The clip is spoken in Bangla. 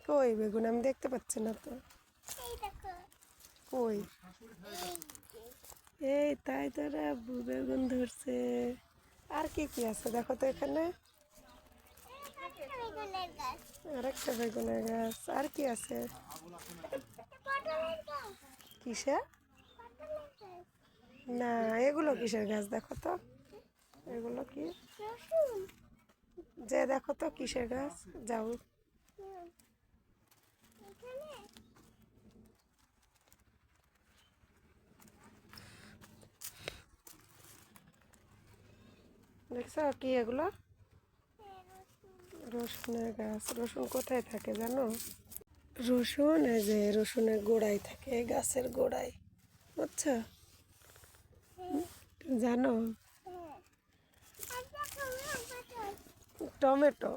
কই বেগুন আমি দেখতে পাচ্ছি না তো। কই? এই তাই তোরা বেগুন ধরছে। আর কি কি আছে দেখো তো এখানে। আরেকটা বেগুনের গাছ। আর কি আছে? কিসের? না, এগুলো কিসের গাছ দেখো তো। এগুলো কি? যে দেখো তো কিসের গাছ। যাও। দেখছো কি এগুলো? রসুনের গাছ। রসুন কোথায় থাকে জানো? রসুন এই যে রসুনের গোড়ায় থাকে, গাছের গোড়ায়, বুঝছো? জানো? টমেটো।